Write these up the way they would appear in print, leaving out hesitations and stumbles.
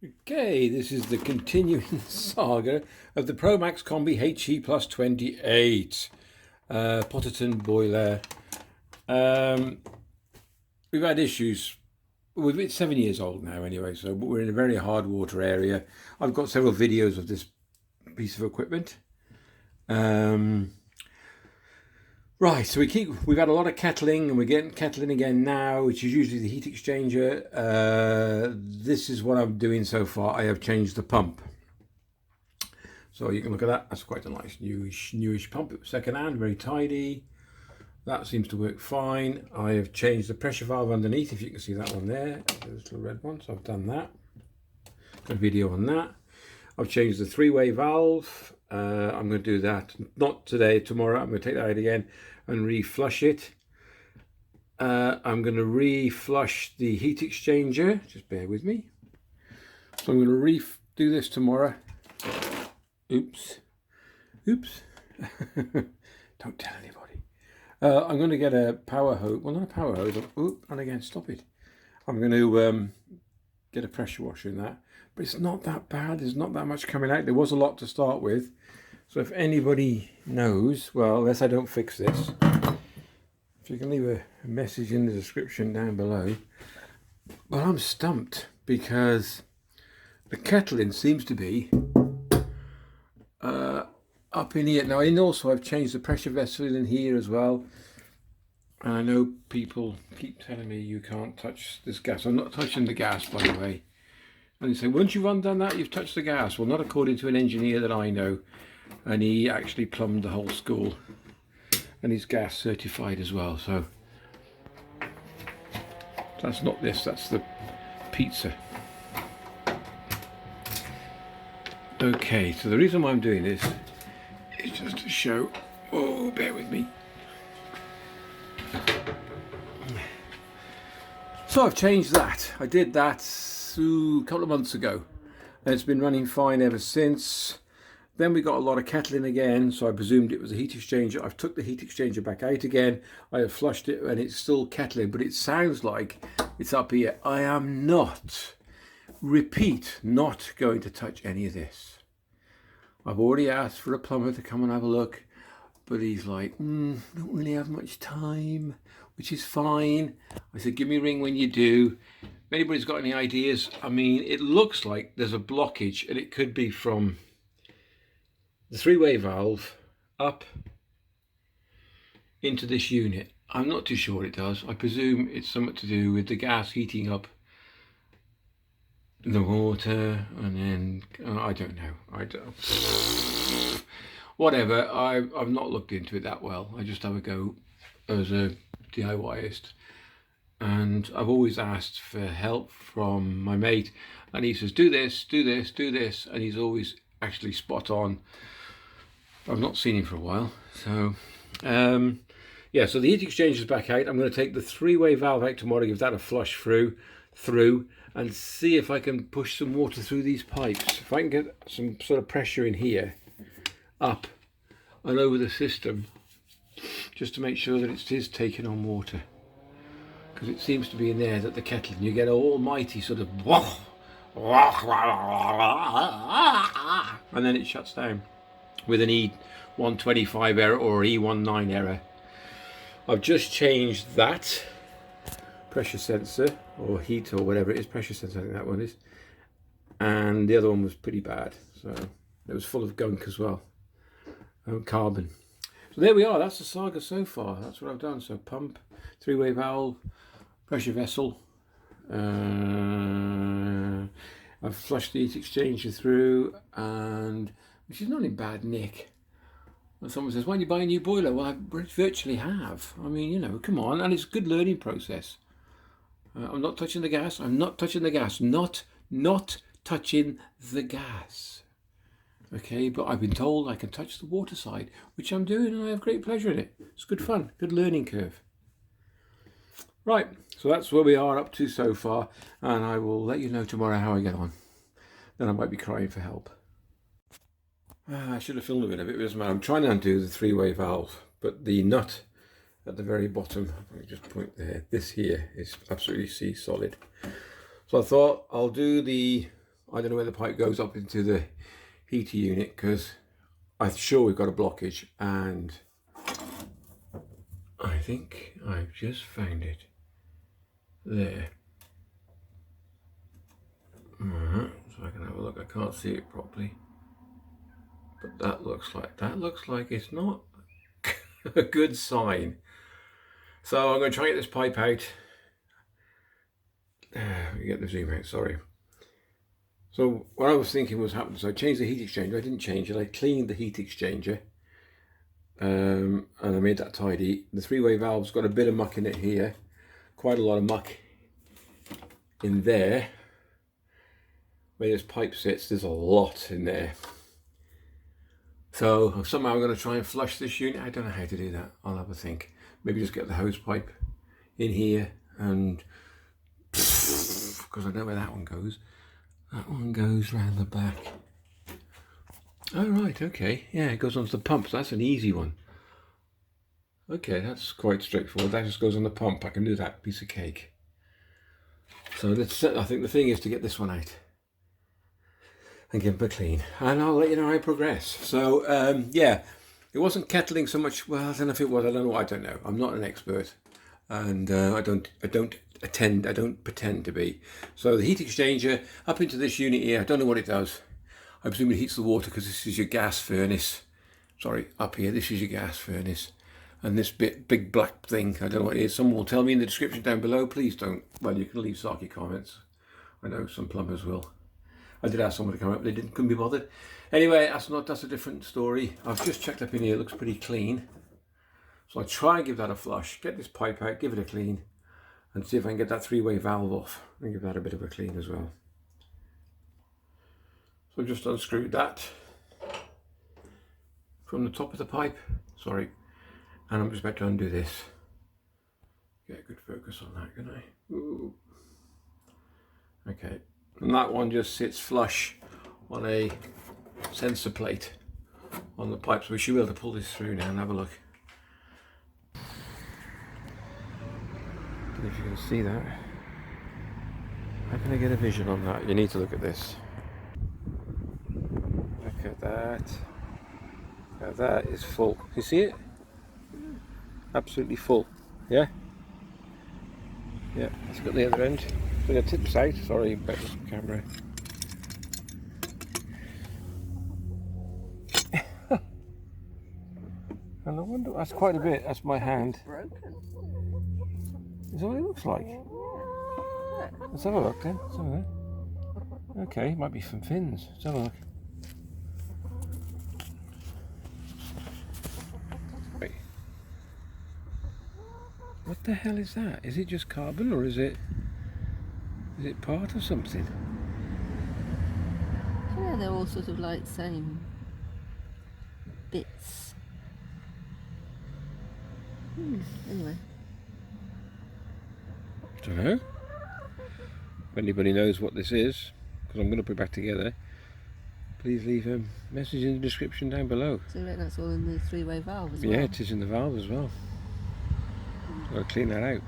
Okay, this is the continuing saga of the Promax Combi HE Plus 28 Potterton boiler. We've had issues. It's 7 years old now anyway, so we're in a very hard water area. I've got several videos of this piece of equipment. Right, so we've had a lot of kettling, and we're getting kettling again now, which is usually the heat exchanger. This is what I'm doing so far. I have changed the pump. So you can look at that. That's quite a nice newish pump. It was second hand, very tidy. That seems to work fine. I have changed the pressure valve underneath, if you can see that one there. There's the red one, so I've done that. Got a video on that. I've changed the three-way valve. I'm going to do that, not today, tomorrow. I'm going to take that out again and re-flush it. I'm going to re-flush the heat exchanger. Just bear with me. So I'm going to re-do this tomorrow. Oops. Oops. Don't tell anybody. I'm going to get a power hose. Well, not a power hose. Oop, and again, stop it. I'm going to get a pressure washer in that. But it's not that bad. There's not that much coming out. There was a lot to start with. So if anybody knows, well, unless I don't fix this, if you can leave a message in the description down below. But I'm stumped because the kettling seems to be up in here. Now, and also I've changed the pressure vessel in here as well. And I know people keep telling me you can't touch this gas. I'm not touching the gas, by the way. And they say, once you've undone that, you've touched the gas. Well, not according to an engineer that I know. And he actually plumbed the whole school. And he's gas certified as well. So that's not this, that's the pizza. Okay, so the reason why I'm doing this is just to show, oh, bear with me. So I've changed that. I did that a couple of months ago. And it's been running fine ever since. Then we got a lot of kettling again, so I presumed it was a heat exchanger. I've took the heat exchanger back out again. I have flushed it and it's still kettling, but it sounds like it's up here. I am not, repeat, not going to touch any of this. I've already asked for a plumber to come and have a look, but he's like, don't really have much time, which is fine. I said, give me a ring when you do. If anybody's got any ideas, I mean, it looks like there's a blockage, and it could be from the three-way valve up into this unit. I'm not too sure what it does. I presume it's something to do with the gas heating up the water, and then I don't know. Whatever. I've not looked into it that well. I just have a go as a DIYist, and I've always asked for help from my mate, and he says, do this, do this, do this, and he's always actually spot on. I've not seen him for a while, so yeah, so the heat exchanger is back out. I'm going to take the three-way valve out tomorrow, give that a flush through, and see if I can push some water through these pipes. If I can get some sort of pressure in here, up and over the system, just to make sure that it is taking on water, because it seems to be in there that the kettling, you get an almighty sort of and then it shuts down with an E125 error or E19 error. I've just changed that pressure sensor or heat or whatever it is, pressure sensor I think that one is, and the other one was pretty bad, so it was full of gunk as well, carbon. So there we are, that's the saga so far. That's what I've done. So pump, three-way valve, pressure vessel, I've flushed the heat exchanger through, and which is not in bad nick. And someone says, why don't you buy a new boiler? Well, I virtually have. I mean, you know, come on. And it's a good learning process. I'm not touching the gas. I'm not touching the gas. Not touching the gas. Okay, but I've been told I can touch the water side, which I'm doing, and I have great pleasure in it. It's good fun, good learning curve. Right, so that's where we are up to so far, and I will let you know tomorrow how I get on. Then I might be crying for help. I should have filmed a bit of it, but it doesn't matter. I'm trying to undo the three-way valve, but the nut at the very bottom, I just point there, this here is absolutely solid. So I thought I'll do the I don't know where the pipe goes up into the heater unit, because I'm sure we've got a blockage, and I think I've just found it. There. So I can have a look. I can't see it properly, but that looks like it's not a good sign. So I'm going to try and get this pipe out. We get the zoom out, sorry. So what I was thinking was happening, so I changed the heat exchanger. I didn't change it, I cleaned the heat exchanger, and I made that tidy. The three-way valve's got a bit of muck in it here, quite a lot of muck in there. Where this pipe sits, there's a lot in there. So somehow I'm going to try and flush this unit. I don't know how to do that. I'll have a think. Maybe just get the hose pipe in here, and because I know where that one goes. That one goes round the back. Oh right, okay. Yeah, it goes onto the pump. So that's an easy one. Okay, that's quite straightforward. That just goes on the pump. I can do that. Piece of cake. So let's. I think the thing is to get this one out and give them a clean, and I'll let you know how I progress. So yeah, it wasn't kettling so much. Well, I don't know if it was. I don't know. I don't know. I'm not an expert, and I don't pretend to be. So the heat exchanger up into this unit here. I don't know what it does. I presume it heats the water, because this is your gas furnace. Sorry, up here. This is your gas furnace, and this big black thing. I don't know what it is. Someone will tell me in the description down below. Please don't. Well, you can leave sarky comments. I know some plumbers will. I did ask someone to come up, but they couldn't be bothered. Anyway, that's a different story. I've just checked up in here, it looks pretty clean. So I'll try and give that a flush, get this pipe out, give it a clean, and see if I can get that three-way valve off and give that a bit of a clean as well. So I've just unscrewed that from the top of the pipe, sorry, and I'm just about to undo this. Get a good focus on that, can I? Ooh. Okay. And that one just sits flush on a sensor plate on the pipe, so we should be able to pull this through now and have a look. I don't know if you can see that. How can I get a vision on that? You need to look at this. Look at that. Now that is full. You see it? Absolutely full. Yeah? Yeah, let's go to the other end. So the tips out, sorry about the camera. And I wonder, that's quite a bit, that's my hand. Broken. Is that what it looks like? Yeah. Let's have a look then. Let's have a look. Okay, might be some fins. Let's have a look. Wait. What the hell is that? Is it just carbon, or is it part of something? Yeah, they're all sort of like same bits. Anyway. Don't know. If anybody knows what this is, because I'm going to put it back together, please leave a message in the description down below. So that's all in the three-way valve as well? Yeah, it is in the valve as well. Got to clean that out.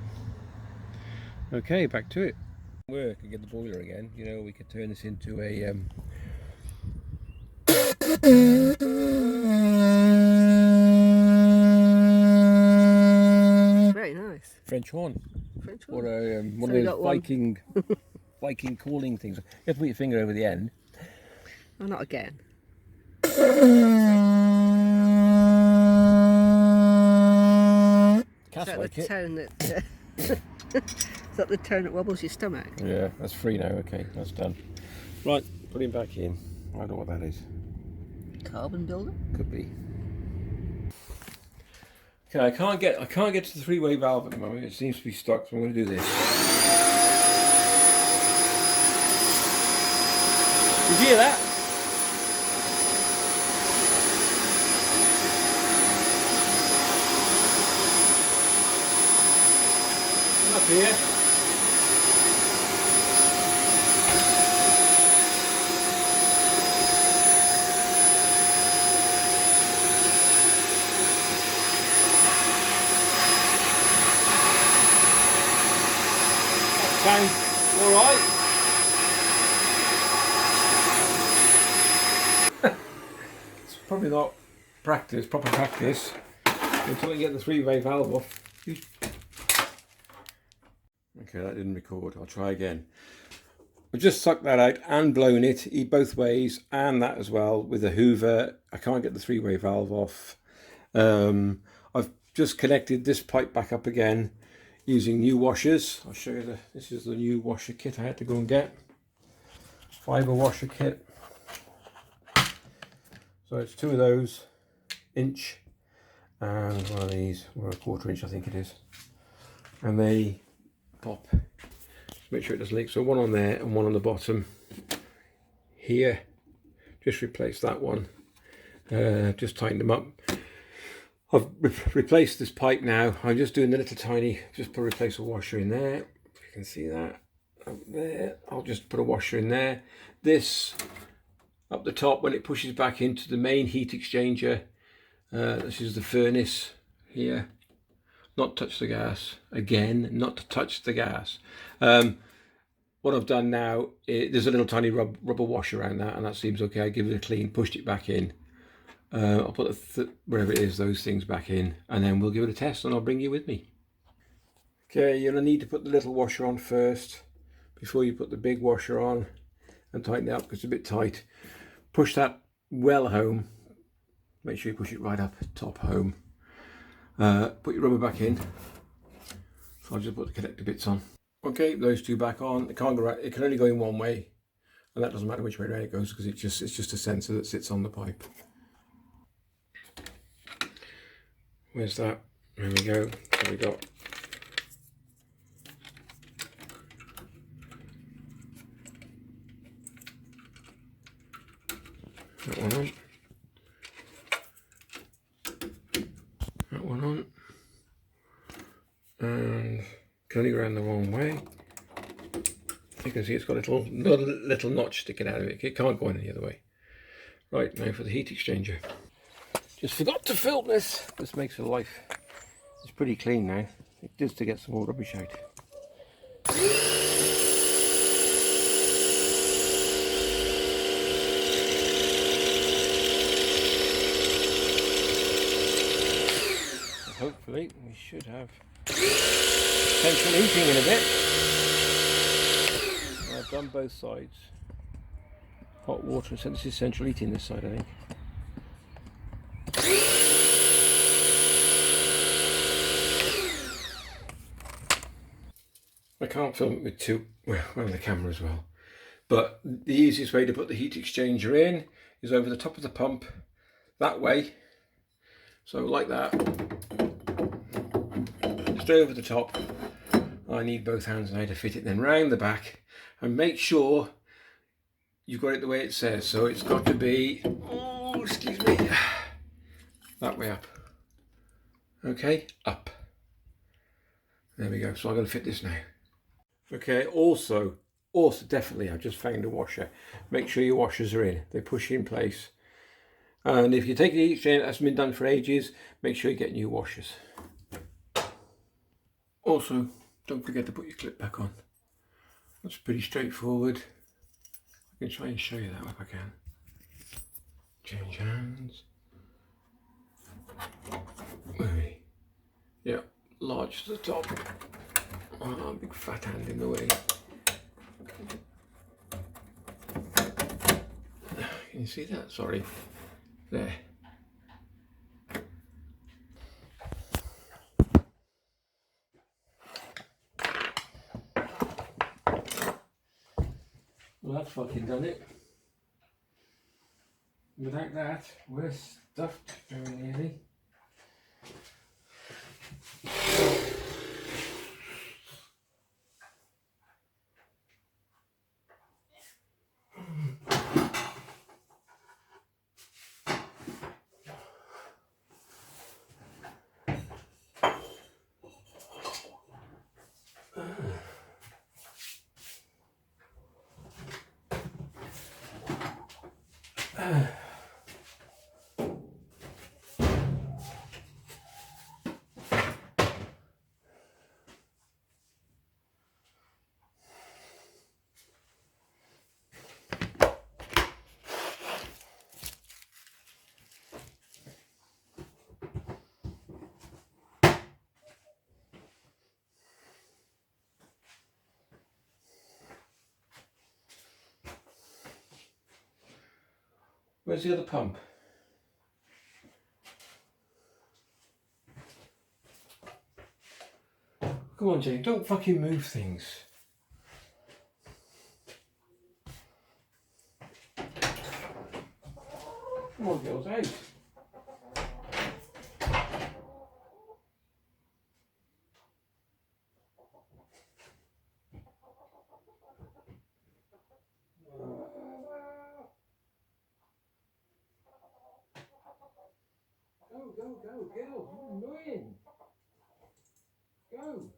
Okay, back to it. Work and get the boiler again. You know, we could turn this into a very nice. French horn. French horn. Or one of those Viking calling things. You have to put your finger over the end. Oh, not again. Is that the tone that is that the tone that wobbles your stomach? Yeah, that's free now. Okay, that's done. Right, put him back in. I don't know what that is. Carbon builder? Could be. Okay, I can't get to the three-way valve at the moment. It seems to be stuck, so I'm going to do this. Did you hear that? Up here. Sounds all right. probably not proper practice, until I get the three-way valve off. Okay, that didn't record. I'll try again. I've just sucked that out and blown it both ways, and that as well with a hoover. I can't get the three-way valve off. I've just connected this pipe back up again using new washers. I'll show you this is the new washer kit I had to go and get. Fibre washer kit. So it's two of those, inch, and one of these, or a 1/4 inch I think it is. And they pop. Make sure it doesn't leak. So one on there and one on the bottom here. Just replace that one. Just tighten them up. I've replaced this pipe now. I'm just doing the little tiny, just replace a washer in there. If you can see that up there. I'll just put a washer in there. This up the top, when it pushes back into the main heat exchanger, this is the furnace here. Not touch the gas. Again, not to touch the gas. What I've done now, there's a little tiny rubber washer around that, and that seems okay. I give it a clean, pushed it back in. I'll put wherever it is, those things back in, and then we'll give it a test, and I'll bring you with me. Okay, you're going to need to put the little washer on first before you put the big washer on, and tighten it up because it's a bit tight. Push that well home. Make sure you push it right up top home. Put your rubber back in. So I'll just put the connector bits on. Okay, those two back on. It can't go right. It can only go in one way, and that doesn't matter which way around it goes because it's just a sensor that sits on the pipe. Where's that? There we go. So we got that one on. That one on. And can only go around the wrong way. You can see it's got a little notch sticking out of it. It can't go any other way. Right, now for the heat exchanger. Just forgot to film this. This makes the life. It's pretty clean now. It does to get some more rubbish out. So hopefully we should have central heating in a bit. I've done both sides. Hot water, so this is central heating this side, I think. I can't film it with the camera as well, but the easiest way to put the heat exchanger in is over the top of the pump, that way, so like that, straight over the top. I need both hands now to fit it, then round the back, and make sure you've got it the way it says. So it's got to be, oh excuse me, that way up. Okay, up. There we go. So I'm going to fit this now. Okay, also definitely, I've just found a washer. Make sure your washers are in. They push in place. And if you take the heat exchanger that's been done for ages, make sure you get new washers. Also, don't forget to put your clip back on. That's pretty straightforward. I can try and show you that if I can. Change hands. Yeah, large to the top. Oh, big fat hand in the way. Can you see that? Sorry. There. Well, that's fucking done it. Without that, we're stuffed very nearly. Where's the other pump? Come on, Jane, don't fucking move things. Come on, girls, out. Go, girls, you're annoying. Go.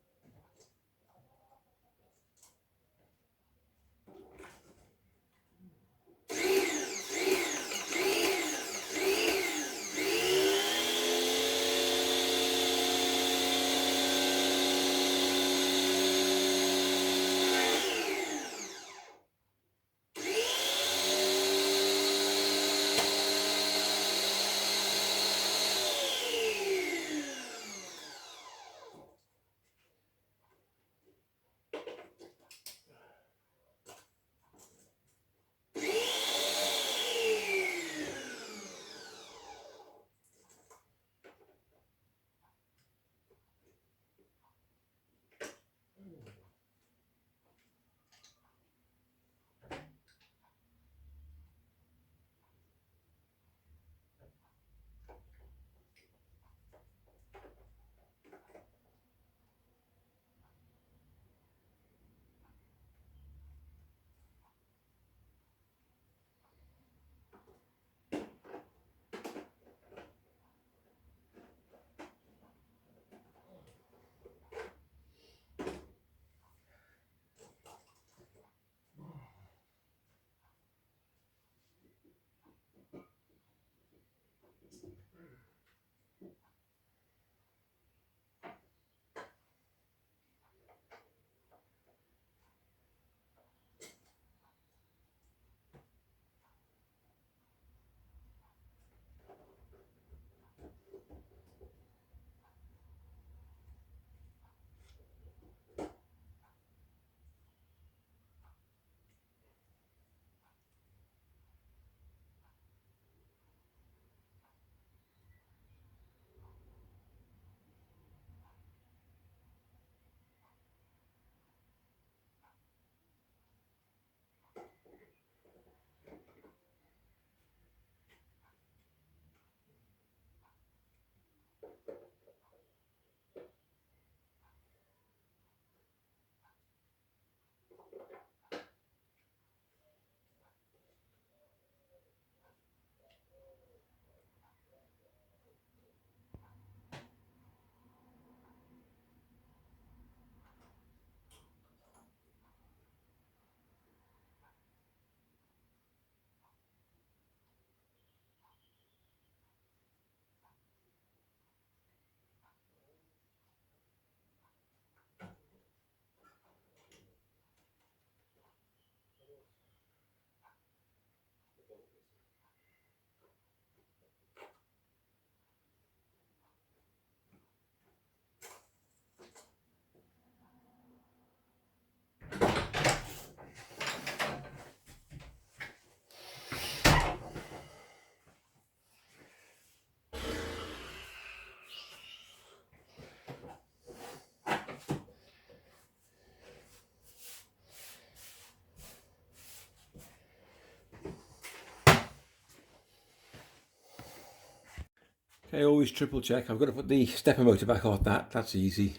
Okay, always triple check. I've got to put the stepper motor back on that. That's easy.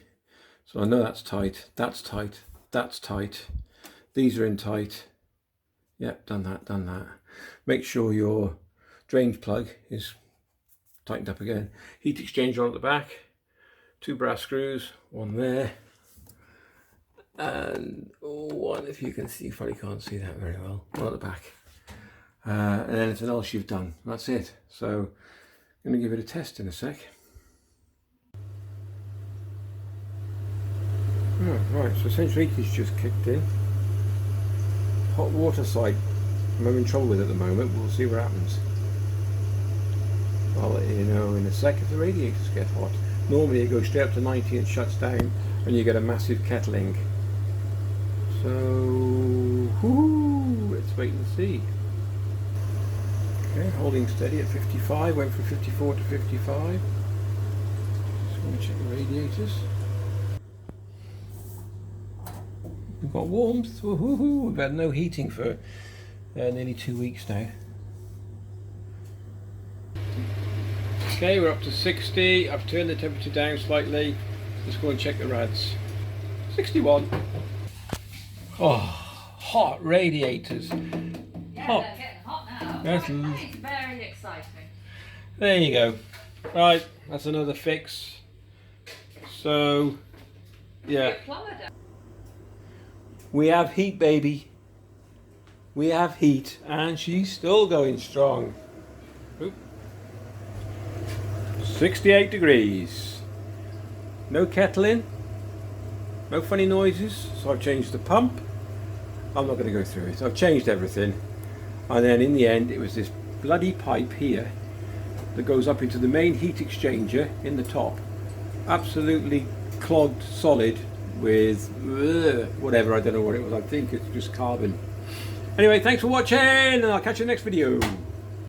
So I know that's tight, that's tight, that's tight. These are in tight. Yep, done that, done that. Make sure your drain plug is tightened up again. Heat exchanger on at the back. 2 brass screws, one there. And one, if you can see, you probably can't see that very well, one at the back. And anything else you've done. That's it. So I'm going to give it a test in a sec. Oh, right, so central heating's just kicked in. Hot water side, I'm having trouble with at the moment. We'll see what happens. I'll let you know in a sec if the radiators get hot. Normally it goes straight up to 90 and shuts down and you get a massive kettling. So, let's wait and see. Okay, holding steady at 55, went from 54 to 55. Just want to check the radiators. We've got warmth, woohoo! We've had no heating for nearly 2 weeks now. Okay, we're up to 60. I've turned the temperature down slightly. Let's go and check the rads. 61. Oh, hot radiators. Yeah, Hot. they're getting hot now. That's It's very exciting. There you go. Right, that's another fix. So, yeah. Your plumber down. We have heat, baby. We have heat, and she's still going strong. Oop. 68 degrees. No kettle in. No funny noises. So I've changed the pump. I'm not going to go through it. I've changed everything. And then in the end, it was this bloody pipe here that goes up into the main heat exchanger in the top. Absolutely clogged solid with whatever, I don't know what it was. I think it's just carbon. Anyway, thanks for watching, and I'll catch you in the next video.